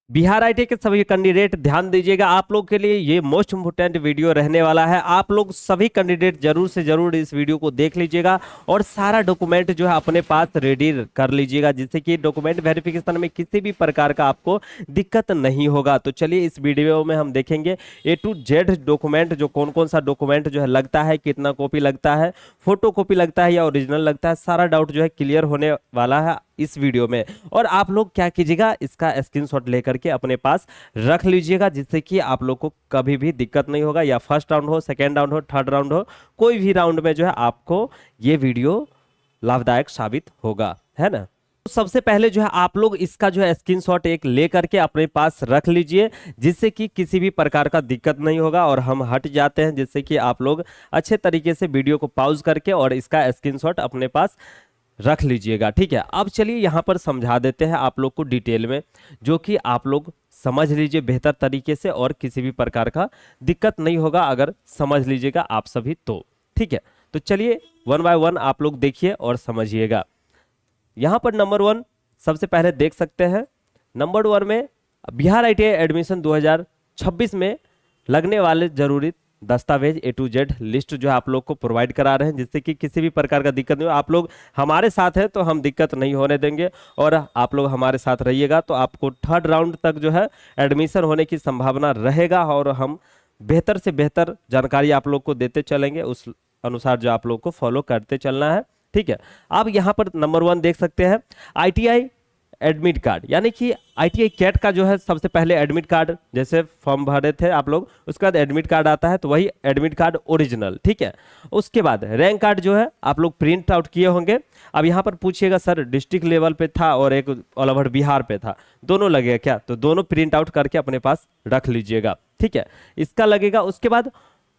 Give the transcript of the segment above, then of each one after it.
Bihar IT के सभी candidate ध्यान दीजिएगा, आप लोग के लिए ये मोस्ट इंपोर्टेंट वीडियो रहने वाला है। आप लोग सभी कैंडिडेट जरूर से जरूर इस वीडियो को देख लीजिएगा और सारा डॉक्यूमेंट जो है अपने पास रेडी कर लीजिएगा, जिससे कि डॉक्यूमेंट वेरिफिकेशन में किसी भी प्रकार का आपको दिक्कत नहीं होगा। तो चलिए इस वीडियो में हम देखेंगे A to Z डॉक्यूमेंट, जो कौन कौन सा डॉक्यूमेंट जो है लगता है, कितना कॉपी लगता है, फोटो कॉपी लगता है या ओरिजिनल लगता है, सारा डाउट जो है क्लियर होने वाला है इस वीडियो में। और आप लोग क्या कीजिएगा, इसका स्क्रीनशॉट लेकर के अपने पास रख लीजिएगा, जिससे कि आप लोग को कभी भी दिक्कत नहीं होगा, या फर्स्ट राउंड हो, सेकेंड राउंड हो, थर्ड राउंड हो, कोई भी राउंड में जो है आपको ये वीडियो लाभदायक साबित होगा, है ना। तो सबसे पहले जो है आप लोग इसका जो है स्क्रीनशॉट एक ले करके अपने पास रख लीजिए, जिससे कि किसी भी प्रकार का दिक्कत नहीं होगा। और हम हट जाते हैं, जिससे कि आप लोग अच्छे तरीके से वीडियो को पॉज करके और इसका स्क्रीनशॉट अपने पास रख लीजिएगा, ठीक है। अब चलिए यहाँ पर समझा देते हैं आप लोग को डिटेल में, जो कि आप लोग समझ लीजिए बेहतर तरीके से और किसी भी प्रकार का दिक्कत नहीं होगा अगर समझ लीजिएगा आप सभी तो, ठीक है। तो चलिए वन बाय वन आप लोग देखिए और समझिएगा। यहाँ पर नंबर 1 सबसे पहले देख सकते हैं। नंबर 1 में बिहार आईटीआई एडमिशन 2026 में लगने वाले जरूरी दस्तावेज A to Z लिस्ट जो है आप लोग को प्रोवाइड करा रहे हैं, जिससे कि किसी भी प्रकार का दिक्कत नहीं हो। आप लोग हमारे साथ हैं तो हम दिक्कत नहीं होने देंगे, और आप लोग हमारे साथ रहिएगा तो आपको थर्ड राउंड तक जो है एडमिशन होने की संभावना रहेगा, और हम बेहतर से बेहतर जानकारी आप लोग को देते चलेंगे, उस अनुसार जो आप लोग को फॉलो करते चलना है, ठीक है। अब यहाँ पर नंबर 1 देख सकते हैं ITI एडमिट कार्ड, यानी कि ITI कैट का जो है सबसे पहले एडमिट कार्ड, जैसे फॉर्म भरे थे आप लोग, उसके बाद एडमिट कार्ड आता है, तो वही एडमिट कार्ड ओरिजिनल, ठीक है। उसके बाद रैंक कार्ड जो है आप लोग प्रिंट आउट किए होंगे। अब यहाँ पर पूछिएगा सर डिस्ट्रिक्ट लेवल पे था और एक ऑल ओवर बिहार पे था, दोनों लगेगा क्या? तो दोनों प्रिंट आउट करके अपने पास रख लीजिएगा, ठीक है, इसका लगेगा। उसके बाद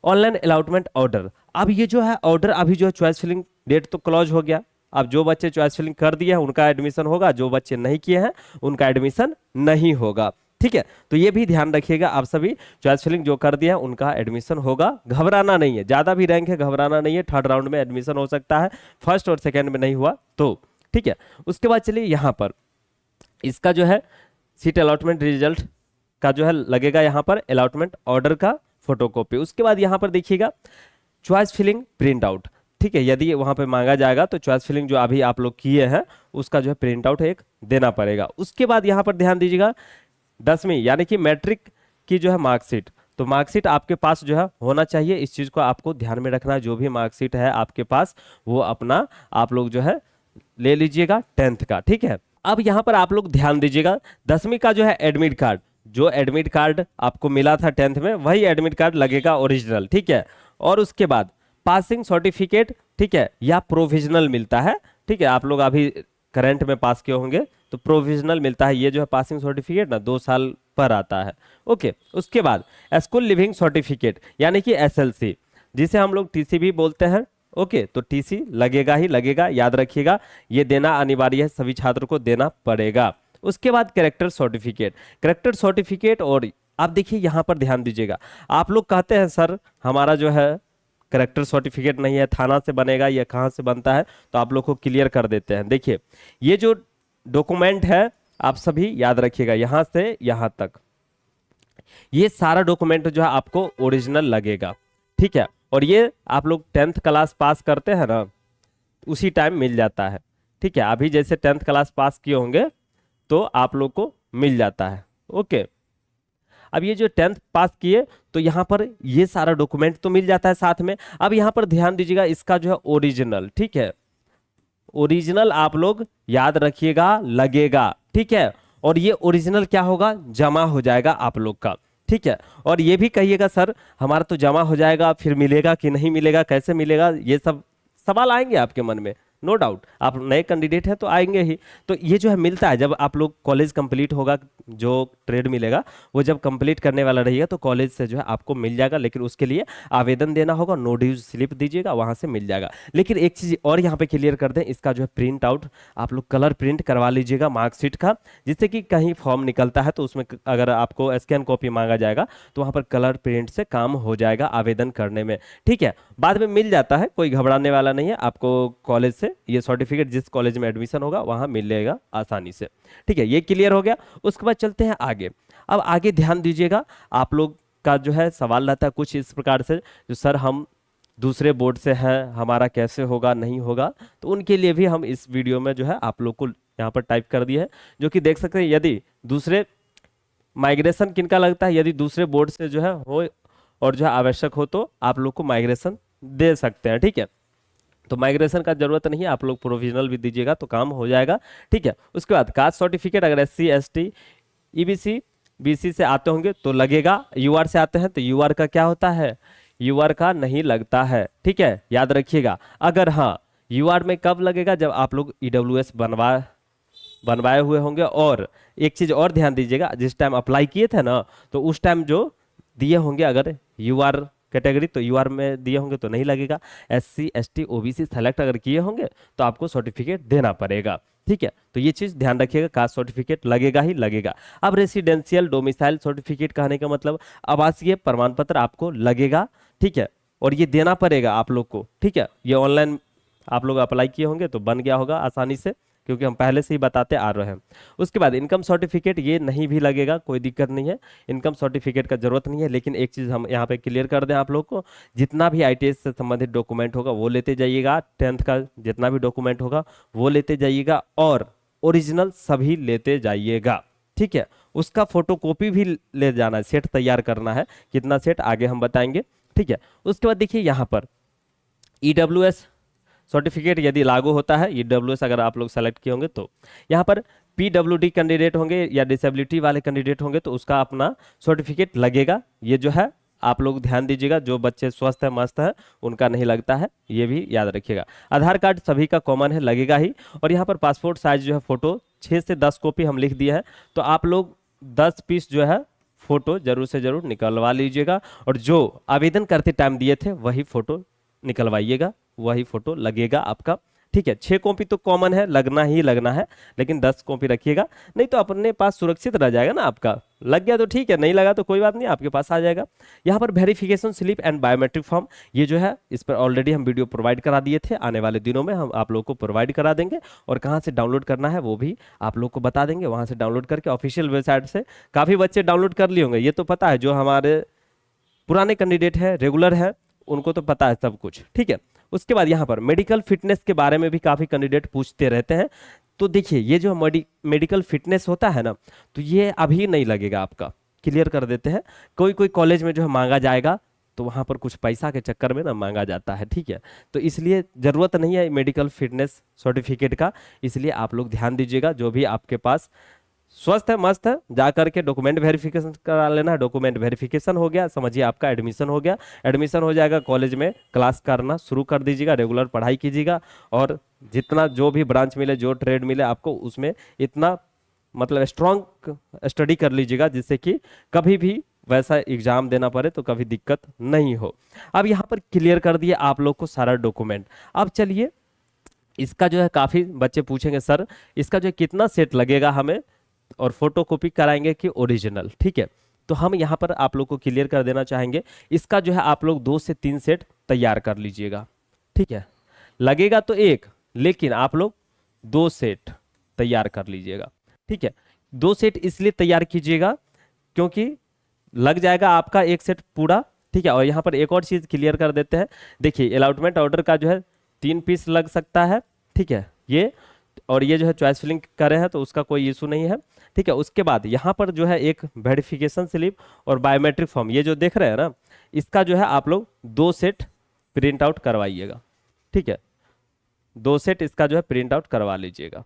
ऑनलाइन अलॉटमेंट ऑर्डर, अब ये जो है ऑर्डर अभी जो है चॉइस फिलिंग डेट तो क्लोज हो गया, अब जो बच्चे चॉइस फिलिंग कर दिए हैं उनका एडमिशन होगा, जो बच्चे नहीं किए हैं उनका एडमिशन नहीं होगा, ठीक है। तो ये भी ध्यान रखिएगा आप सभी, चॉइस फिलिंग जो कर दिया है उनका एडमिशन होगा, घबराना नहीं है, ज्यादा भी रैंक है घबराना नहीं है, थर्ड राउंड में एडमिशन हो सकता है, फर्स्ट और सेकेंड में नहीं हुआ तो, ठीक है। उसके बाद चलिए यहाँ पर इसका जो है सीट अलॉटमेंट रिजल्ट का जो है लगेगा यहाँ पर अलॉटमेंट ऑर्डर का फोटोकॉपी। उसके बाद यहाँ पर देखिएगा चॉइस फिलिंग प्रिंट आउट, ठीक है, यदि वहां पे मांगा जाएगा तो चॉइस फिलिंग जो अभी आप लोग किए हैं उसका जो है प्रिंट आउट एक देना पड़ेगा। उसके बाद यहाँ पर ध्यान दीजिएगा 10वीं यानी कि मैट्रिक की जो है मार्कशीट, तो मार्कशीट आपके पास जो है होना चाहिए, इस चीज को आपको ध्यान में रखना है। जो भी मार्कशीट है आपके पास वो अपना आप लोग जो है ले लीजिएगा 10th का, ठीक है। अब यहाँ पर आप लोग ध्यान दीजिएगा 10वीं का जो है एडमिट कार्ड, जो एडमिट कार्ड आपको मिला था 10th में वही एडमिट कार्ड लगेगा ओरिजिनल, ठीक है। और उसके बाद पासिंग सर्टिफिकेट, ठीक है, या प्रोविजनल मिलता है, ठीक है, आप लोग अभी करंट में पास किए होंगे तो प्रोविजनल मिलता है, ये जो है पासिंग सर्टिफिकेट ना 2 साल पर आता है, ओके। उसके बाद स्कूल लिविंग सर्टिफिकेट यानी कि SLC, जिसे हम लोग TC भी बोलते हैं, ओके। तो TC लगेगा ही लगेगा, याद रखिएगा, ये देना अनिवार्य है, सभी छात्रों को देना पड़ेगा। उसके बाद कैरेक्टर सर्टिफिकेट, कैरेक्टर सर्टिफिकेट, और आप देखिए यहाँ पर ध्यान दीजिएगा, आप लोग कहते हैं सर हमारा जो है कैरेक्टर सर्टिफिकेट नहीं है, थाना से बनेगा या कहाँ से बनता है, तो आप लोग को क्लियर कर देते हैं। देखिए ये जो डॉक्यूमेंट है आप सभी याद रखिएगा, यहाँ से यहाँ तक ये सारा डॉक्यूमेंट जो है आपको ओरिजिनल लगेगा, ठीक है। और ये आप लोग 10th क्लास पास करते हैं ना उसी टाइम मिल जाता है, ठीक है। अभी जैसे 10th क्लास पास किए होंगे तो आप लोग को मिल जाता है, ओके। अब ये जो 10th पास किए तो यहाँ पर ये सारा डॉक्यूमेंट तो मिल जाता है साथ में। अब यहाँ पर ध्यान दीजिएगा इसका जो है ओरिजिनल, ठीक है, ओरिजिनल आप लोग याद रखिएगा लगेगा, ठीक है। और ये ओरिजिनल क्या होगा, जमा हो जाएगा आप लोग का, ठीक है। और ये भी कहिएगा सर हमारा तो जमा हो जाएगा, फिर मिलेगा कि नहीं मिलेगा, कैसे मिलेगा, ये सब सवाल आएंगे आपके मन में, नो डाउट, आप नए कैंडिडेट हैं तो आएंगे ही। तो ये जो है मिलता है जब आप लोग कॉलेज कंप्लीट होगा, जो ट्रेड मिलेगा वो जब कंप्लीट करने वाला रहिएगा तो कॉलेज से जो है आपको मिल जाएगा, लेकिन उसके लिए आवेदन देना होगा, नो ड्यूज स्लिप दीजिएगा, वहां से मिल जाएगा। लेकिन एक चीज और यहाँ पे क्लियर कर दें, इसका जो है प्रिंट आउट आप लोग कलर प्रिंट करवा लीजिएगा मार्कशीट का, जिससे कि कहीं फॉर्म निकलता है तो उसमें अगर आपको स्कैन कॉपी मांगा जाएगा तो वहां पर कलर प्रिंट से काम हो जाएगा आवेदन करने में, ठीक है। बाद में मिल जाता है, कोई घबराने वाला नहीं है, आपको कॉलेज से से ये सर्टिफिकेट जिस कॉलेज में एडमिशन होगा वहां मिलेगा आसानी से। ठीक है, ये क्लियर हो गया। उसके बाद चलते हैं आगे। अब आगे ध्यान दीजिएगा, आप लोग का जो है सवाल रहता है कुछ इस प्रकार से, जो सर हम दूसरे बोर्ड से हैं, हमारा कैसे होगा नहीं होगा, तो उनके लिए भी हम इस वीडियो में जो है आप लोग को यहाँ पर टाइप कर दिया है, जो कि देख सकते हैं। यदि दूसरे माइग्रेशन किनका लगता है, यदि दूसरे बोर्ड से जो है हो और जो है आवश्यक हो तो आप लोग को माइग्रेशन दे सकते हैं। ठीक है, तो माइग्रेशन का जरूरत नहीं है, आप लोग प्रोविजनल भी दीजिएगा तो काम हो जाएगा। ठीक है, उसके बाद कास्ट सर्टिफिकेट अगर SC ST EBC BC से आते होंगे तो लगेगा, UR से आते हैं तो UR का क्या होता है, UR का नहीं लगता है। ठीक है, याद रखिएगा। अगर हाँ UR में कब लगेगा, जब आप लोग EWS बनवाए हुए होंगे। और एक चीज और ध्यान दीजिएगा, जिस टाइम अप्लाई किए थे ना तो उस टाइम जो दिए होंगे अगर UR कैटेगरी तो UR में दिए होंगे तो नहीं लगेगा। SC ST OBC सेलेक्ट अगर किए होंगे तो आपको सर्टिफिकेट देना पड़ेगा। ठीक है, तो ये चीज ध्यान रखिएगा, कास्ट सर्टिफिकेट लगेगा ही लगेगा। अब रेसिडेंशियल डोमिसाइल सर्टिफिकेट कहने का मतलब आवासीय प्रमाण पत्र आपको लगेगा। ठीक है, और ये देना पड़ेगा आप लोग को। ठीक है, ये ऑनलाइन आप लोग अप्लाई किए होंगे तो बन गया होगा आसानी से, क्योंकि हम पहले से ही बताते आ रहे हैं। उसके बाद इनकम सर्टिफिकेट ये नहीं भी लगेगा, कोई दिक्कत नहीं है, इनकम सर्टिफिकेट का जरूरत नहीं है। लेकिन एक चीज़ हम यहाँ पे क्लियर कर दें आप लोग को, जितना भी ITS से संबंधित डॉक्यूमेंट होगा वो लेते जाइएगा, 10th का जितना भी डॉक्यूमेंट होगा वो लेते जाइएगा, और ओरिजिनल सभी लेते जाइएगा। ठीक है, उसका फोटोकॉपी भी ले जाना है, सेट तैयार करना है, कितना सेट आगे हम बताएंगे। ठीक है, उसके बाद देखिए यहाँ पर EWS सर्टिफिकेट यदि लागू होता है, EWS अगर आप लोग सेलेक्ट किए होंगे तो यहाँ पर PWD कैंडिडेट होंगे या डिसेबिलिटी वाले कैंडिडेट होंगे तो उसका अपना सर्टिफिकेट लगेगा। ये जो है आप लोग ध्यान दीजिएगा, जो बच्चे स्वस्थ है मस्त है उनका नहीं लगता है, ये भी याद रखिएगा। आधार कार्ड सभी का कॉमन है, लगेगा ही। और यहाँ पर पासपोर्ट साइज जो है फोटो 6 से 10 कॉपी हम लिख दिए हैं, तो आप लोग 10 पीस जो है फोटो जरूर से जरूर निकलवा लीजिएगा, और जो आवेदन करते टाइम दिए थे वही फोटो निकलवाइएगा, वही फोटो लगेगा आपका। ठीक है, 6 कॉपी तो कॉमन है, लगना ही लगना है, लेकिन 10 कॉपी रखिएगा, नहीं तो अपने पास सुरक्षित रह जाएगा ना। आपका लग गया तो ठीक है, नहीं लगा तो कोई बात नहीं, आपके पास आ जाएगा। यहाँ पर verification slip and biometric form, ये जो है इस पर ऑलरेडी हम वीडियो प्रोवाइड करा दिए थे, आने वाले दिनों में हम आप लोग को प्रोवाइड करा देंगे, और कहाँ से डाउनलोड करना है वो भी आप लोग को बता देंगे। वहाँ से डाउनलोड करके ऑफिशियल वेबसाइट से काफ़ी बच्चे डाउनलोड कर लिए होंगे, ये तो पता है, जो हमारे पुराने कैंडिडेट है, रेगुलर है, उनको तो पता है सब कुछ। ठीक है, उसके बाद यहाँ पर मेडिकल फिटनेस के बारे में भी काफ़ी कैंडिडेट पूछते रहते हैं। तो देखिए ये जो मेडिकल फिटनेस होता है ना, तो ये अभी नहीं लगेगा, आपका क्लियर कर देते हैं। कोई कोई कॉलेज में जो है मांगा जाएगा, तो वहाँ पर कुछ पैसा के चक्कर में ना मांगा जाता है। ठीक है, तो इसलिए ज़रूरत नहीं है मेडिकल फिटनेस सर्टिफिकेट का, इसलिए आप लोग ध्यान दीजिएगा। जो भी आपके पास स्वस्थ है मस्त है, जा करके डॉक्यूमेंट वेरिफिकेशन करा लेना है। डॉक्यूमेंट वेरिफिकेशन हो गया, समझिए आपका एडमिशन हो गया। एडमिशन हो जाएगा, कॉलेज में क्लास करना शुरू कर दीजिएगा, रेगुलर पढ़ाई कीजिएगा, और जितना जो भी ब्रांच मिले, जो ट्रेड मिले आपको, उसमें इतना मतलब स्ट्रॉन्ग स्टडी कर लीजिएगा, जिससे कि कभी भी वैसा एग्जाम देना पड़े तो कभी दिक्कत नहीं हो। अब यहाँ पर क्लियर कर दिए आप लोग को सारा डॉक्यूमेंट। अब चलिए इसका जो है काफ़ी बच्चे पूछेंगे सर इसका जो है कितना सेट लगेगा हमें, और फोटो कॉपी कराएंगे कि ओरिजिनल। ठीक है, तो हम यहाँ पर आप लोग को क्लियर कर देना चाहेंगे, इसका जो है आप लोग 2 से 3 सेट तैयार कर लीजिएगा। ठीक है, लगेगा तो एक, लेकिन आप लोग 2 सेट तैयार कर लीजिएगा। ठीक है, 2 सेट इसलिए तैयार कीजिएगा क्योंकि लग जाएगा आपका एक सेट पूरा। ठीक है, और यहाँ पर एक और चीज़ क्लियर कर देते हैं, देखिए अलॉटमेंट ऑर्डर का जो है 3 पीस लग सकता है। ठीक है, ये और ये जो है चॉइस फिलिंग करे हैं तो उसका कोई इशू नहीं है। ठीक है, उसके बाद यहाँ पर जो है एक वेरिफिकेशन स्लिप और बायोमेट्रिक फॉर्म, ये जो देख रहे हैं ना, इसका जो है आप लोग 2 सेट प्रिंट आउट करवाइएगा। ठीक है, 2 सेट इसका जो है प्रिंट आउट करवा लीजिएगा,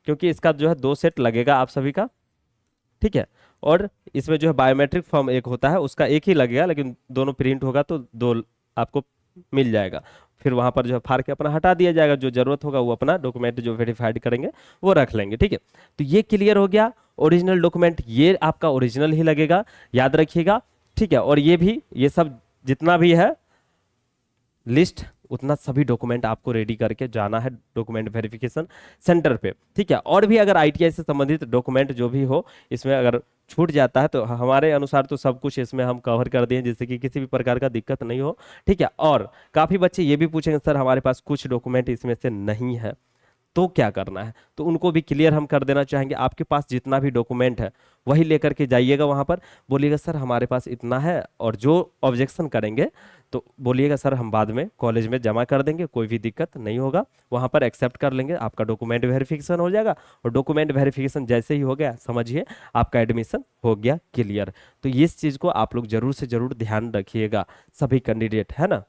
क्योंकि इसका जो है 2 सेट लगेगा आप सभी का। ठीक है, और इसमें जो है बायोमेट्रिक फॉर्म एक होता है, उसका एक ही लगेगा, लेकिन दोनों प्रिंट होगा तो 2 आपको मिल जाएगा। फिर वहां पर जो है फाड़ के अपना हटा दिया जाएगा, जो जरूरत होगा वो अपना डॉक्यूमेंट जो वेरीफाइड करेंगे वो रख लेंगे। ठीक है, तो ये क्लियर हो गया। ओरिजिनल डॉक्यूमेंट ये आपका ओरिजिनल ही लगेगा, याद रखिएगा। ठीक है, और ये भी, ये सब जितना भी है लिस्ट, उतना सभी डॉक्यूमेंट आपको रेडी करके जाना है डॉक्यूमेंट वेरिफिकेशन सेंटर पे। ठीक है, और भी अगर ITI से संबंधित डॉक्यूमेंट जो भी हो, इसमें अगर छूट जाता है तो हमारे अनुसार तो सब कुछ इसमें हम कवर कर दिए जिससे कि किसी भी प्रकार का दिक्कत नहीं हो। ठीक है, और काफी बच्चे ये भी पूछेंगे सर हमारे पास कुछ डॉक्यूमेंट इसमें से नहीं है तो क्या करना है, तो उनको भी क्लियर हम कर देना चाहेंगे। आपके पास जितना भी डॉक्यूमेंट है वही लेकर के जाइएगा वहां पर, बोलिएगा सर हमारे पास इतना है, और जो ऑब्जेक्शन करेंगे तो बोलिएगा सर हम बाद में कॉलेज में जमा कर देंगे, कोई भी दिक्कत नहीं होगा, वहां पर एक्सेप्ट कर लेंगे, आपका डॉक्यूमेंट वेरिफिकेशन हो जाएगा। और डॉक्यूमेंट वेरिफिकेशन जैसे ही हो गया समझिए आपका एडमिशन हो गया क्लियर। तो इस चीज को आप लोग जरूर से जरूर ध्यान रखिएगा सभी कैंडिडेट, है ना।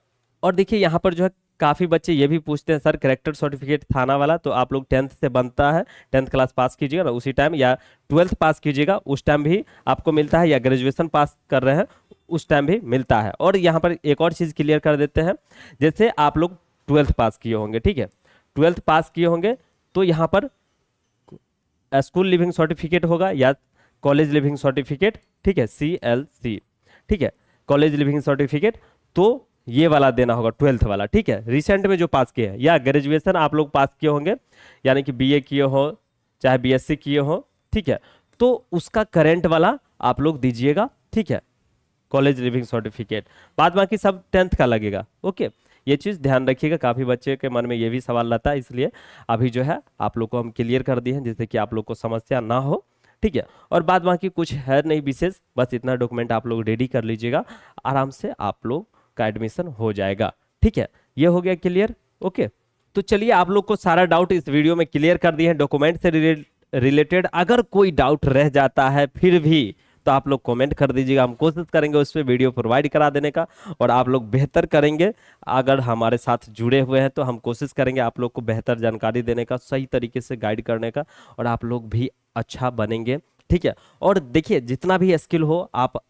और देखिए यहाँ पर जो है काफी बच्चे ये भी पूछते हैं सर करेक्टर सर्टिफिकेट थाना वाला तो आप लोग 10th से बनता है, 10th क्लास पास कीजिएगा ना उसी टाइम, या 12th पास कीजिएगा उस टाइम भी आपको मिलता है, या ग्रेजुएशन पास कर रहे हैं उस टाइम भी मिलता है। और यहाँ पर एक और चीज क्लियर कर देते हैं, जैसे आप लोग 12th पास किए होंगे, ठीक है, 12th पास किए होंगे तो यहाँ पर स्कूल लिविंग सर्टिफिकेट होगा या कॉलेज लिविंग सर्टिफिकेट, ठीक है, CLC, ठीक है, कॉलेज लिविंग सर्टिफिकेट, तो ये वाला देना होगा 12th वाला, ठीक है, रिसेंट में जो पास किए हैं, या ग्रेजुएशन आप लोग पास किए होंगे यानी कि BA किए हो चाहे BSc किए हो, ठीक है, तो उसका करंट वाला आप लोग दीजिएगा, ठीक है, कॉलेज लिविंग सर्टिफिकेट, बाद बाकी सब 10th का लगेगा। ओके, ये चीज ध्यान रखिएगा, काफी बच्चे के मन में ये भी सवाल रहता है, इसलिए अभी जो है आप लोग को हम क्लियर कर दिए हैं जिससे कि आप लोग को समस्या ना हो, ठीक है। और बाद बाकी कुछ है नहीं विशेष, बस इतना डॉक्यूमेंट आप लोग रेडी कर लीजिएगा, आराम से आप लोग का एडमिशन हो जाएगा, ठीक है। ये हो गया क्लियर। ओके, तो चलिए आप लोग को सारा डाउट इस वीडियो में क्लियर कर दिए हैं डॉक्यूमेंट से रिलेटेड। अगर कोई डाउट रह जाता है फिर भी तो आप लोग कमेंट कर दीजिएगा, हम कोशिश करेंगे उस पर वीडियो प्रोवाइड करा देने का, और आप लोग बेहतर करेंगे। अगर हमारे साथ जुड़े हुए हैं तो हम कोशिश करेंगे आप लोग को बेहतर जानकारी देने का, सही तरीके से गाइड करने का, और आप लोग भी अच्छा बनेंगे, ठीक है। और देखिए जितना भी स्किल हो आप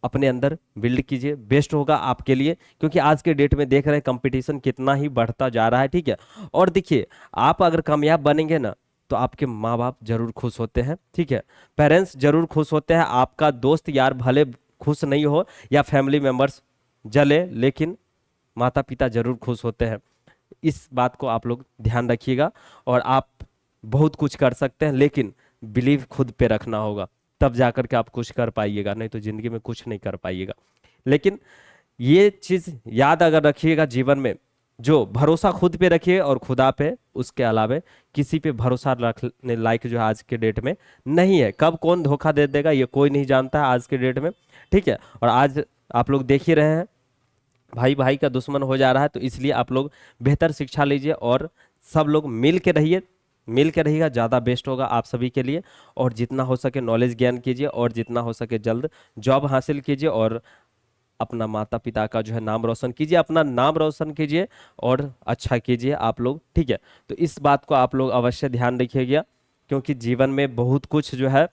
अपने अंदर बिल्ड कीजिए, बेस्ट होगा आपके लिए, क्योंकि आज के डेट में देख रहे हैं कंपटीशन कितना ही बढ़ता जा रहा है, ठीक है। और देखिए आप अगर कामयाब बनेंगे ना तो आपके माँ बाप जरूर खुश होते हैं, ठीक है, पेरेंट्स जरूर खुश होते हैं, आपका दोस्त यार भले खुश नहीं हो या फैमिली मेंबर्स जले, लेकिन माता पिता जरूर खुश होते हैं। इस बात को आप लोग ध्यान रखिएगा। और आप बहुत कुछ कर सकते हैं, लेकिन बिलीव खुद पे रखना होगा, तब जाकर के आप कुछ कर पाइएगा, नहीं तो जिंदगी में कुछ नहीं कर पाइएगा। लेकिन ये चीज याद अगर रखिएगा जीवन में, जो भरोसा खुद पे रखिए और खुदा पे, उसके अलावा किसी पे भरोसा रखने लायक जो आज के डेट में नहीं है। कब कौन धोखा दे देगा ये कोई नहीं जानता है आज के डेट में, ठीक है। और आज आप लोग देख ही रहे हैं भाई भाई का दुश्मन हो जा रहा है, तो इसलिए आप लोग बेहतर शिक्षा लीजिए और सब लोग मिल के रहिए, मिल के रहिएगा, ज़्यादा बेस्ट होगा आप सभी के लिए। और जितना हो सके नॉलेज गेन कीजिए, और जितना हो सके जल्द जॉब हासिल कीजिए, और अपना माता पिता का जो है नाम रोशन कीजिए, अपना नाम रोशन कीजिए और अच्छा कीजिए आप लोग, ठीक है। तो इस बात को आप लोग अवश्य ध्यान रखिएगा, क्योंकि जीवन में बहुत कुछ जो है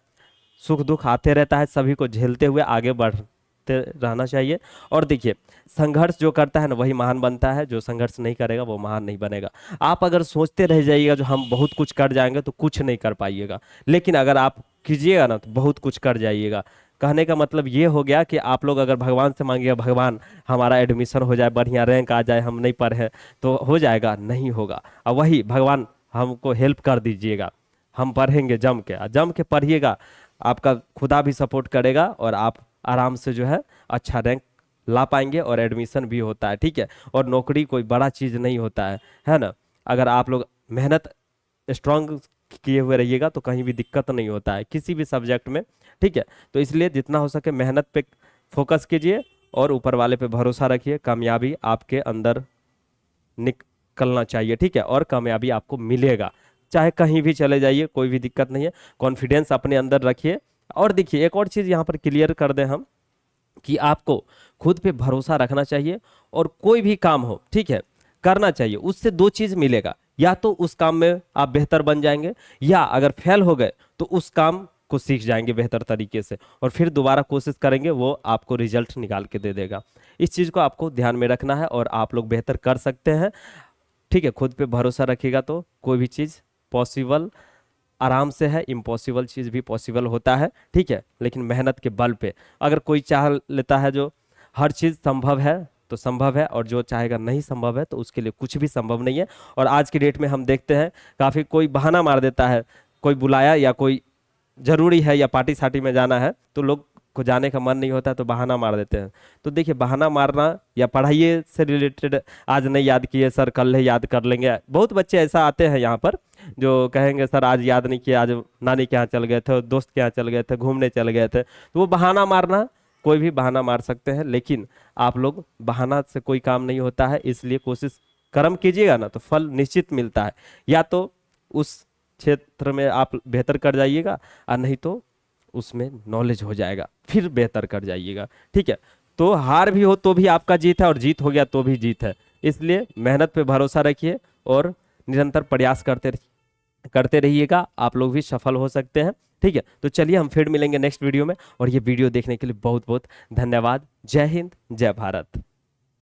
सुख दुख आते रहता है, सभी को झेलते हुए आगे बढ़ते रहना चाहिए। और देखिए संघर्ष जो करता है ना वही महान बनता है, जो संघर्ष नहीं करेगा वो महान नहीं बनेगा। आप अगर सोचते रह जाइएगा जो हम बहुत कुछ कर जाएंगे तो कुछ नहीं कर पाइएगा, लेकिन अगर आप कीजिएगा ना तो बहुत कुछ कर जाइएगा। कहने का मतलब ये हो गया कि आप लोग अगर भगवान से मांगिएगा भगवान हमारा एडमिशन हो जाए, बढ़िया रैंक आ जाए, हम नहीं पढ़े तो हो जाएगा, नहीं होगा। और वही भगवान हमको हेल्प कर दीजिएगा, हम पढ़ेंगे जम के, जम के पढ़िएगा, आपका खुदा भी सपोर्ट करेगा और आप आराम से जो है अच्छा रैंक ला पाएंगे, और एडमिशन भी होता है, ठीक है। और नौकरी कोई बड़ा चीज़ नहीं होता है ना। अगर आप लोग मेहनत स्ट्रांग किए हुए रहिएगा तो कहीं भी दिक्कत नहीं होता है किसी भी सब्जेक्ट में, ठीक है। तो इसलिए जितना हो सके मेहनत पे फोकस कीजिए और ऊपर वाले पे भरोसा रखिए, कामयाबी आपके अंदर निकलना चाहिए, ठीक है। और कामयाबी आपको मिलेगा, चाहे कहीं भी चले जाइए, कोई भी दिक्कत नहीं है। कॉन्फिडेंस अपने अंदर रखिए। और देखिए एक और चीज़ यहाँ पर क्लियर कर दें हम, कि आपको खुद पे भरोसा रखना चाहिए, और कोई भी काम हो, ठीक है, करना चाहिए। उससे दो चीज़ मिलेगा, या तो उस काम में आप बेहतर बन जाएंगे, या अगर फेल हो गए तो उस काम को सीख जाएंगे बेहतर तरीके से, और फिर दोबारा कोशिश करेंगे, वो आपको रिजल्ट निकाल के दे देगा। इस चीज़ को आपको ध्यान में रखना है और आप लोग बेहतर कर सकते हैं, ठीक है। खुद पे भरोसा रखिएगा तो कोई भी चीज़ पॉसिबल आराम से है, इम्पॉसिबल चीज़ भी पॉसिबल होता है, ठीक है। लेकिन मेहनत के बल पे अगर कोई चाह लेता है जो हर चीज़ संभव है तो संभव है, और जो चाहेगा नहीं संभव है तो उसके लिए कुछ भी संभव नहीं है। और आज की डेट में हम देखते हैं काफ़ी कोई बहाना मार देता है, कोई बुलाया या कोई जरूरी है या पार्टी सार्टी में जाना है तो लोग को जाने का मन नहीं होता तो बहाना मार देते हैं। तो देखिए बहाना मारना या पढ़ाई से रिलेटेड आज नहीं याद किए सर कल ही याद कर लेंगे, बहुत बच्चे ऐसा आते हैं यहाँ पर जो कहेंगे सर आज याद नहीं किया, आज नानी के यहाँ चल गए थे, दोस्त के यहाँ चल गए थे, घूमने चल गए थे। तो वो बहाना मारना, कोई भी बहाना मार सकते हैं, लेकिन आप लोग बहाना से कोई काम नहीं होता है, इसलिए कोशिश कर्म कीजिएगा ना तो फल निश्चित मिलता है। या तो उस क्षेत्र में आप बेहतर कर जाइएगा और नहीं तो उसमें नॉलेज हो जाएगा, फिर बेहतर कर जाइएगा। ठीक है, तो हार भी हो तो भी आपका जीत है और जीत हो गया तो भी जीत है। इसलिए मेहनत पे भरोसा रखिए और निरंतर प्रयास करते रहिएगा, आप लोग भी सफल हो सकते हैं। ठीक है, तो चलिए हम फिर मिलेंगे नेक्स्ट वीडियो में, और ये वीडियो देखने के लिए बहुत बहुत धन्यवाद। जय हिंद, जय भारत।